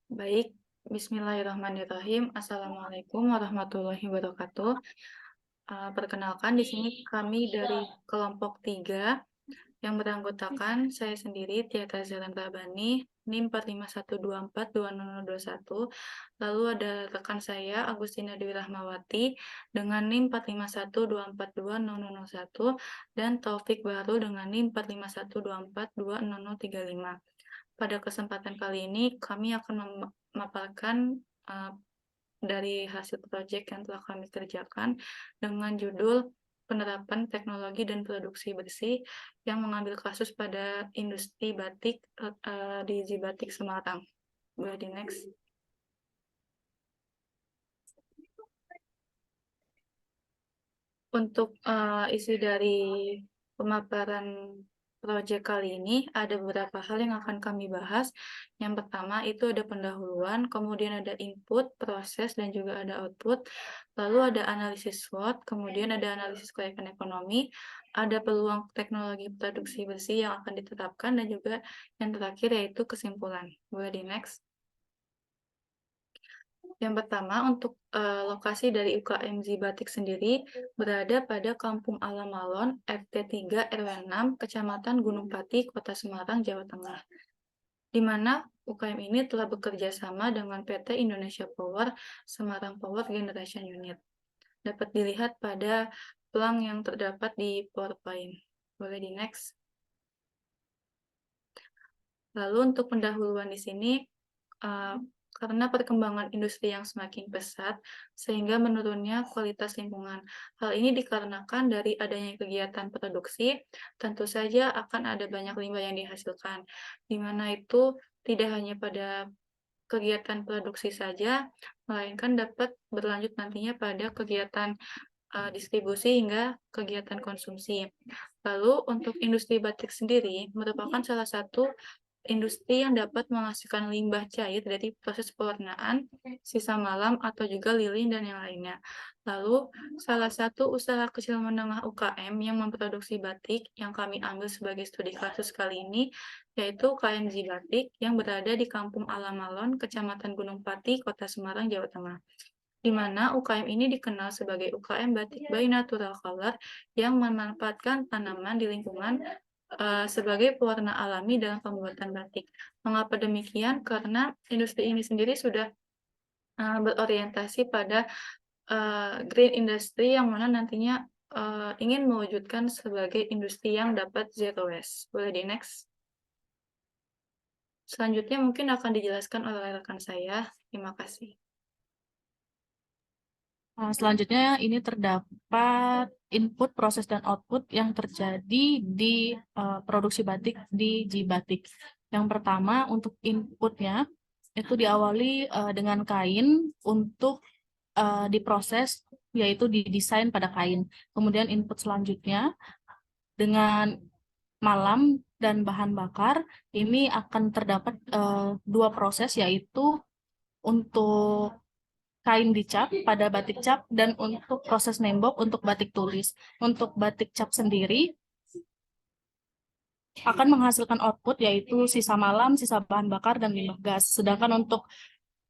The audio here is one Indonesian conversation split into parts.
Baik, Bismillahirrahmanirrahim. Assalamualaikum warahmatullahi wabarakatuh. Perkenalkan, di sini kami dari kelompok 3 yang beranggotakan saya sendiri, Tieta Zalan Rabani, NIM 451242021. Lalu ada rekan saya, Agustina Dwi Rahmawati, dengan NIM 451242001, dan Taufik Baru dengan NIM 451242035. Pada kesempatan kali ini, kami akan memaparkan dari hasil proyek yang telah kami kerjakan dengan judul penerapan teknologi dan produksi bersih yang mengambil kasus pada industri batik di Zibatik Semarang. Boleh di next. Untuk isi dari pemaparan proyek kali ini ada beberapa hal yang akan kami bahas. Yang pertama itu ada pendahuluan, kemudian ada input, proses, dan juga ada output. Lalu ada analisis SWOT, kemudian ada analisis kelayakan ekonomi, ada peluang teknologi produksi bersih yang akan ditetapkan, dan juga yang terakhir yaitu kesimpulan. Boleh di next. Yang pertama, untuk lokasi dari UKM Zibatik sendiri berada pada Kampung Alamalon, RT 3 RW 6, Kecamatan Gunung Pati, Kota Semarang, Jawa Tengah, di mana UKM ini telah bekerja sama dengan PT Indonesia Power Semarang Power Generation Unit. Dapat dilihat pada pelang yang terdapat di PowerPoint. Boleh di next. Lalu untuk pendahuluan di sini, karena perkembangan industri yang semakin pesat, sehingga menurunnya kualitas lingkungan. Hal ini dikarenakan dari adanya kegiatan produksi, tentu saja akan ada banyak limbah yang dihasilkan, di mana itu tidak hanya pada kegiatan produksi saja, melainkan dapat berlanjut nantinya pada kegiatan distribusi hingga kegiatan konsumsi. Lalu untuk industri batik sendiri merupakan salah satu industri yang dapat menghasilkan limbah cair dari proses pewarnaan, sisa malam, atau juga lilin dan yang lainnya. Lalu, salah satu usaha kecil menengah UKM yang memproduksi batik yang kami ambil sebagai studi kasus kali ini, yaitu UKM Zibatik yang berada di Kampung Alamalon, Kecamatan Gunung Pati, Kota Semarang, Jawa Tengah, di mana UKM ini dikenal sebagai UKM Batik by Natural Color yang memanfaatkan tanaman di lingkungan sebagai pewarna alami dalam pembuatan batik. Mengapa demikian? Karena industri ini sendiri sudah berorientasi pada green industry yang mana nantinya ingin mewujudkan sebagai industri yang dapat zero waste. Boleh di next. Selanjutnya mungkin akan dijelaskan oleh rekan saya. Terima kasih. Selanjutnya ini terdapat input, proses, dan output yang terjadi di produksi batik di Jibatik. Yang pertama untuk inputnya itu diawali dengan kain untuk diproses, yaitu didesain pada kain. Kemudian input selanjutnya dengan malam dan bahan bakar ini akan terdapat dua proses, yaitu untuk kain dicap pada batik cap dan untuk proses nembok untuk batik tulis. Untuk batik cap sendiri akan menghasilkan output yaitu sisa malam, sisa bahan bakar, dan limbah gas. Sedangkan untuk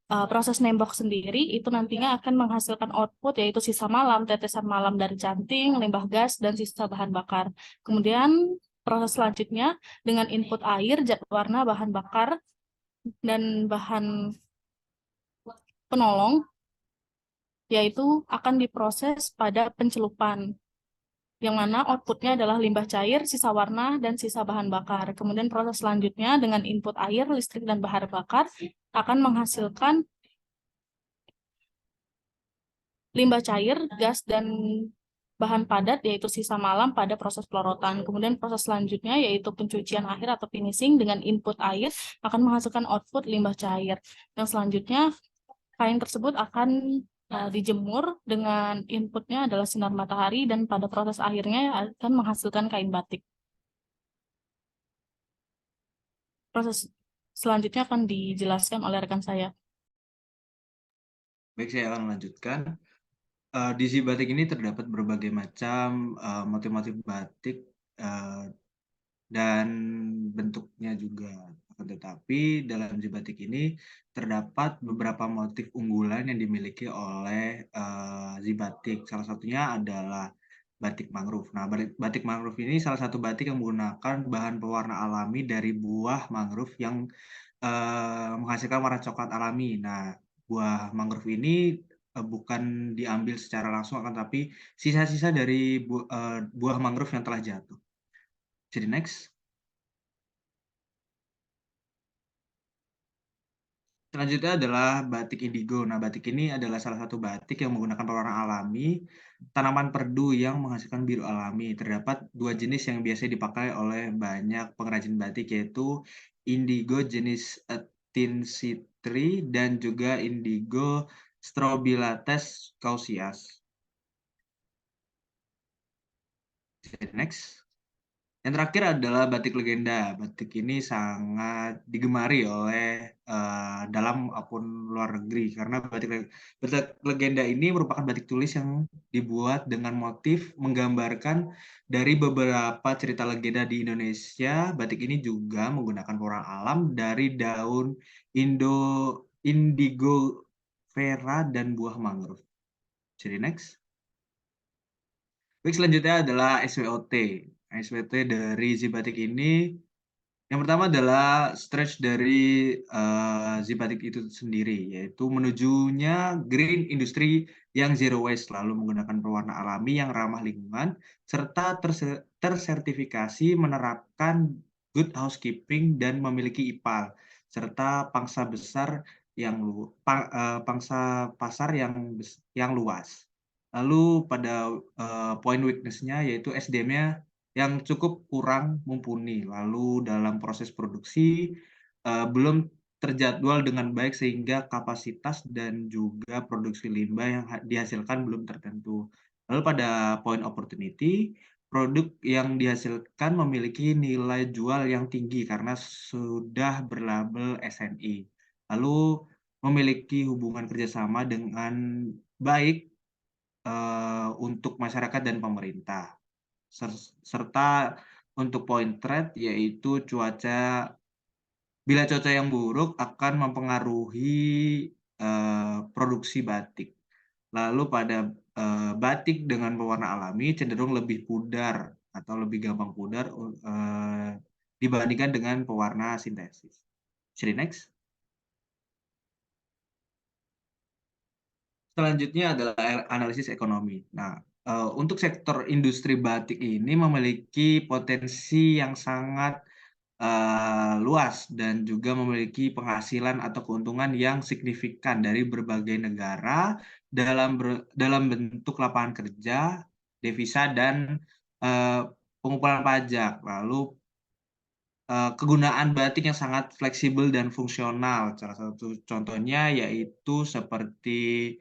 proses nembok sendiri itu nantinya akan menghasilkan output yaitu sisa malam, tetesan malam dari canting, limbah gas, dan sisa bahan bakar. Kemudian proses selanjutnya dengan input air, zat warna, bahan bakar, dan bahan penolong yaitu akan diproses pada pencelupan, yang mana outputnya adalah limbah cair, sisa warna, dan sisa bahan bakar. Kemudian proses selanjutnya dengan input air, listrik, dan bahan bakar akan menghasilkan limbah cair, gas, dan bahan padat yaitu sisa malam pada proses pelorotan. Kemudian proses selanjutnya yaitu pencucian akhir atau finishing dengan input air akan menghasilkan output limbah cair. Yang selanjutnya kain tersebut akan dijemur dengan inputnya adalah sinar matahari dan pada proses akhirnya akan menghasilkan kain batik. Proses selanjutnya akan dijelaskan oleh rekan saya. Baik, saya akan melanjutkan. Di Zibatik ini terdapat berbagai macam motif-motif batik dan bentuknya juga. Akan tetapi dalam batik ini terdapat beberapa motif unggulan yang dimiliki oleh batik. Salah satunya adalah batik mangrove. Nah, batik mangrove ini salah satu batik yang menggunakan bahan pewarna alami dari buah mangrove yang menghasilkan warna coklat alami. Nah, buah mangrove ini bukan diambil secara langsung, akan tapi sisa-sisa dari buah mangrove yang telah jatuh. Jadi next. Selanjutnya adalah batik indigo. Nah, batik ini adalah salah satu batik yang menggunakan pewarna alami, tanaman perdu yang menghasilkan biru alami. Terdapat dua jenis yang biasa dipakai oleh banyak pengrajin batik, yaitu indigo jenis Tincitri dan juga indigo strobilates causias. Next. Yang terakhir adalah batik legenda. Batik ini sangat digemari oleh dalam maupun luar negeri karena batik legenda ini merupakan batik tulis yang dibuat dengan motif menggambarkan dari beberapa cerita legenda di Indonesia. Batik ini juga menggunakan warna alam dari daun indigo vera dan buah mangrove. Jadi next. Baik, selanjutnya adalah SWOT. SWOT dari Zibatik ini, yang pertama adalah stretch dari Zibatik itu sendiri, yaitu menujunya green industry yang zero waste, lalu menggunakan pewarna alami yang ramah lingkungan, serta tersertifikasi menerapkan good housekeeping dan memiliki IPAL, serta pangsa besar pangsa pasar yang luas. Lalu pada poin weakness-nya yaitu SDM-nya yang cukup kurang mumpuni. Lalu dalam proses produksi belum terjadwal dengan baik sehingga kapasitas dan juga produksi limbah yang dihasilkan belum tertentu. Lalu pada poin opportunity, produk yang dihasilkan memiliki nilai jual yang tinggi karena sudah berlabel SNI. Lalu memiliki hubungan kerjasama dengan baik untuk masyarakat dan pemerintah. Serta untuk poin threat yaitu bila cuaca yang buruk akan mempengaruhi produksi batik. Lalu pada batik dengan pewarna alami cenderung lebih pudar atau lebih gampang pudar dibandingkan dengan pewarna sintesis. Jadi next. Selanjutnya adalah analisis ekonomi. Nah, untuk sektor industri batik ini memiliki potensi yang sangat luas dan juga memiliki penghasilan atau keuntungan yang signifikan dari berbagai negara dalam bentuk lapangan kerja, devisa, dan pengumpulan pajak. Lalu kegunaan batik yang sangat fleksibel dan fungsional. Salah satu contohnya yaitu seperti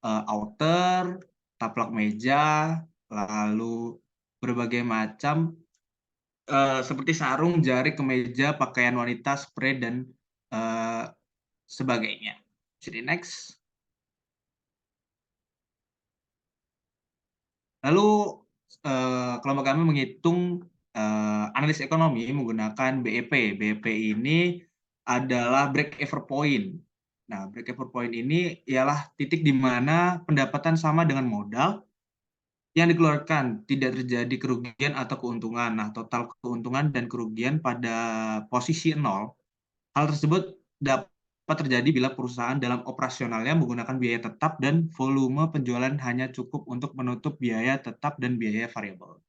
outer, taplak meja, lalu berbagai macam seperti sarung, jari, kemeja, pakaian wanita, spray, dan uh, sebagainya. Jadi next. Lalu kelompok kami menghitung analis ekonomi menggunakan BEP. BEP ini adalah break-even point. Nah, break-even point ini ialah titik di mana pendapatan sama dengan modal yang dikeluarkan, tidak terjadi kerugian atau keuntungan. Nah, total keuntungan dan kerugian pada posisi 0. Hal tersebut dapat terjadi bila perusahaan dalam operasionalnya menggunakan biaya tetap dan volume penjualan hanya cukup untuk menutup biaya tetap dan biaya variabel.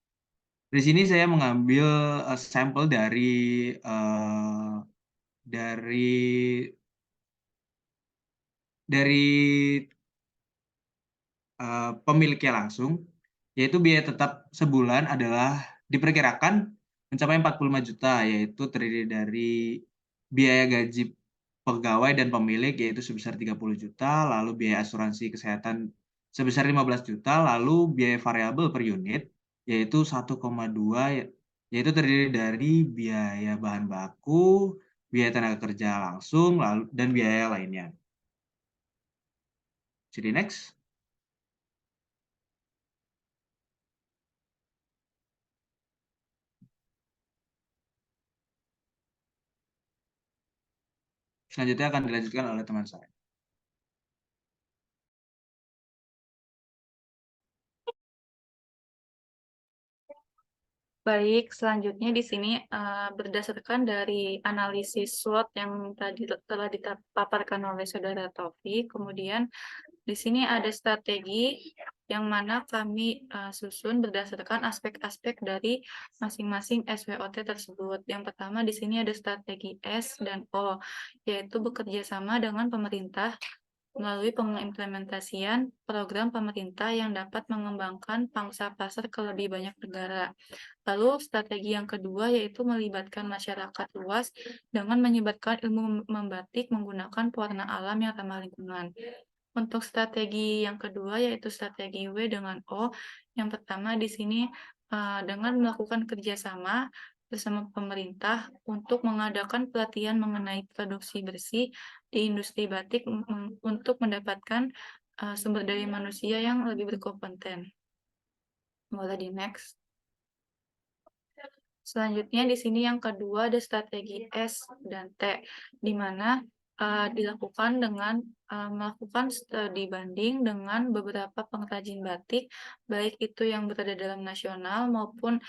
Di sini saya mengambil sampel dari pemiliknya langsung, yaitu biaya tetap sebulan adalah diperkirakan mencapai 45 juta, yaitu terdiri dari biaya gaji pegawai dan pemilik yaitu sebesar 30 juta, lalu biaya asuransi kesehatan sebesar 15 juta, lalu biaya variabel per unit yaitu 1,2, yaitu terdiri dari biaya bahan baku, biaya tenaga kerja langsung, lalu dan biaya lainnya. Jadi next. Selanjutnya akan dilanjutkan oleh teman saya. Baik, selanjutnya di sini berdasarkan dari analisis SWOT yang tadi telah dipaparkan oleh Saudara Taufik, kemudian di sini ada strategi yang mana kami susun berdasarkan aspek-aspek dari masing-masing SWOT tersebut. Yang pertama di sini ada strategi S dan O, yaitu bekerja sama dengan pemerintah melalui pengimplementasian program pemerintah yang dapat mengembangkan pangsa pasar ke lebih banyak negara. Lalu strategi yang kedua yaitu melibatkan masyarakat luas dengan menyebarkan ilmu membatik menggunakan pewarna alam yang ramah lingkungan. Untuk strategi yang kedua yaitu strategi W dengan O. Yang pertama di sini dengan melakukan kerjasama bersama pemerintah untuk mengadakan pelatihan mengenai produksi bersih di industri batik untuk mendapatkan sumber daya manusia yang lebih berkompeten. Boleh di next. Selanjutnya di sini yang kedua ada strategi S dan T, di mana dilakukan dengan melakukan studi banding dengan beberapa pengrajin batik, baik itu yang berada dalam nasional maupun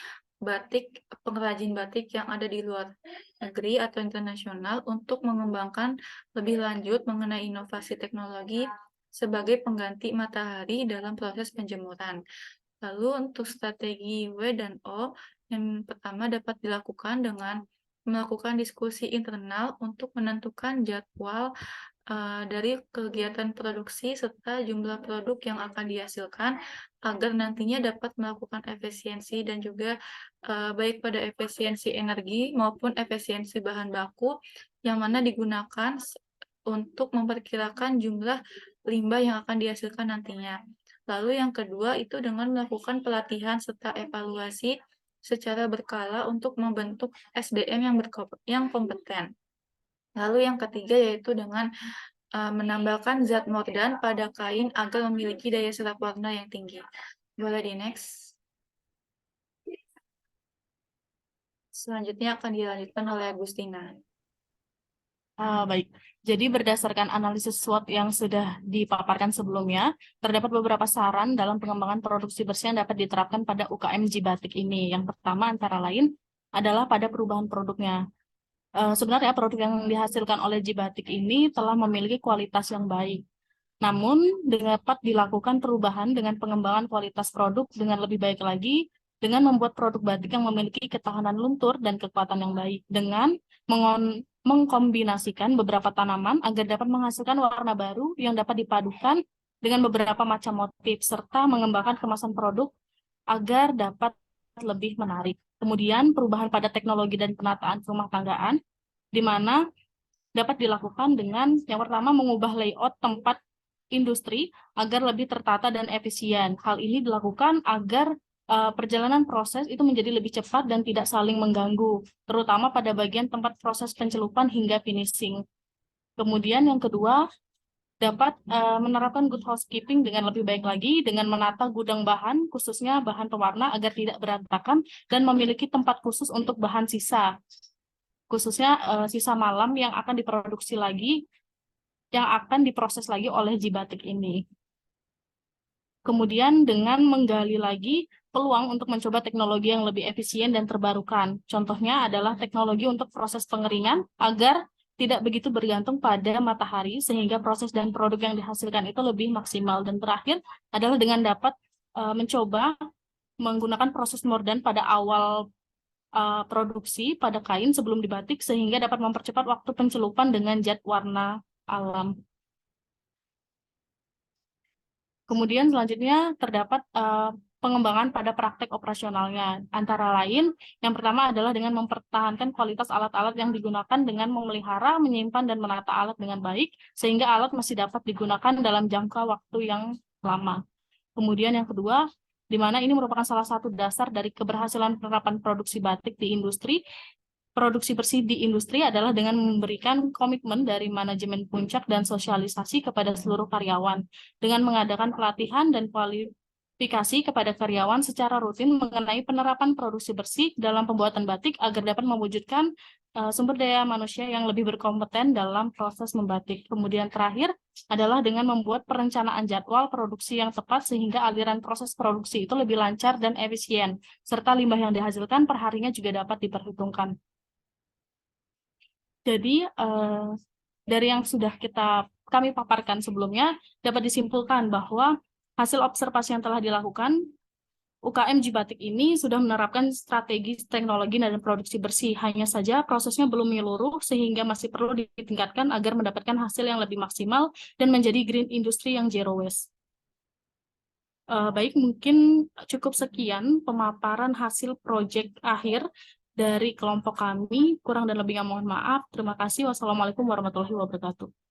pengrajin batik yang ada di luar negeri atau internasional untuk mengembangkan lebih lanjut mengenai inovasi teknologi sebagai pengganti matahari dalam proses penjemuran. Lalu untuk strategi W dan O, yang pertama dapat dilakukan dengan melakukan diskusi internal untuk menentukan jadwal dari kegiatan produksi serta jumlah produk yang akan dihasilkan agar nantinya dapat melakukan efisiensi dan juga baik pada efisiensi energi maupun efisiensi bahan baku yang mana digunakan untuk memperkirakan jumlah limbah yang akan dihasilkan nantinya. Lalu yang kedua itu dengan melakukan pelatihan serta evaluasi secara berkala untuk membentuk SDM yang kompeten. Lalu yang ketiga yaitu dengan menambahkan zat mordan pada kain agar memiliki daya serap warna yang tinggi. Boleh di next. Selanjutnya akan dilanjutkan oleh Agustina. Baik, jadi berdasarkan analisis SWOT yang sudah dipaparkan sebelumnya, terdapat beberapa saran dalam pengembangan produksi bersih yang dapat diterapkan pada UKM Jibatik ini. Yang pertama antara lain adalah pada perubahan produknya. Sebenarnya produk yang dihasilkan oleh Jibatik ini telah memiliki kualitas yang baik. Namun, dapat dilakukan perubahan dengan pengembangan kualitas produk dengan lebih baik lagi, dengan membuat produk batik yang memiliki ketahanan luntur dan kekuatan yang baik, dengan mengkombinasikan beberapa tanaman agar dapat menghasilkan warna baru yang dapat dipadukan dengan beberapa macam motif, serta mengembangkan kemasan produk agar dapat lebih menarik. Kemudian, perubahan pada teknologi dan penataan rumah tanggaan, di mana dapat dilakukan dengan yang pertama mengubah layout tempat industri agar lebih tertata dan efisien. Hal ini dilakukan agar perjalanan proses itu menjadi lebih cepat dan tidak saling mengganggu, terutama pada bagian tempat proses pencelupan hingga finishing. Kemudian yang kedua, dapat menerapkan good housekeeping dengan lebih baik lagi dengan menata gudang bahan, khususnya bahan pewarna agar tidak berantakan dan memiliki tempat khusus untuk bahan sisa, khususnya sisa malam yang akan diproduksi lagi, yang akan diproses lagi oleh Jibatik ini. Kemudian dengan menggali lagi peluang untuk mencoba teknologi yang lebih efisien dan terbarukan. Contohnya adalah teknologi untuk proses pengeringan agar tidak begitu bergantung pada matahari sehingga proses dan produk yang dihasilkan itu lebih maksimal. Dan terakhir adalah dengan dapat mencoba menggunakan proses mordan pada awal produksi pada kain sebelum dibatik sehingga dapat mempercepat waktu pencelupan dengan zat warna alam. Kemudian selanjutnya terdapat pengembangan pada praktek operasionalnya. Antara lain, yang pertama adalah dengan mempertahankan kualitas alat-alat yang digunakan dengan memelihara, menyimpan, dan menata alat dengan baik, sehingga alat masih dapat digunakan dalam jangka waktu yang lama. Kemudian yang kedua, di mana ini merupakan salah satu dasar dari keberhasilan penerapan produksi batik di industri, produksi bersih di industri adalah dengan memberikan komitmen dari manajemen puncak dan sosialisasi kepada seluruh karyawan, dengan mengadakan pelatihan dan kualifikasi kepada karyawan secara rutin mengenai penerapan produksi bersih dalam pembuatan batik agar dapat mewujudkan sumber daya manusia yang lebih berkompeten dalam proses membatik. Kemudian terakhir adalah dengan membuat perencanaan jadwal produksi yang tepat sehingga aliran proses produksi itu lebih lancar dan efisien, serta limbah yang dihasilkan per harinya juga dapat diperhitungkan. Jadi, dari yang sudah kami paparkan sebelumnya, dapat disimpulkan bahwa hasil observasi yang telah dilakukan, UKM Jibatik ini sudah menerapkan strategi teknologi dan produksi bersih. Hanya saja prosesnya belum menyeluruh sehingga masih perlu ditingkatkan agar mendapatkan hasil yang lebih maksimal dan menjadi green industry yang zero waste. Baik, mungkin cukup sekian pemaparan hasil proyek akhir dari kelompok kami. Kurang dan lebihnya mohon maaf. Terima kasih. Wassalamualaikum warahmatullahi wabarakatuh.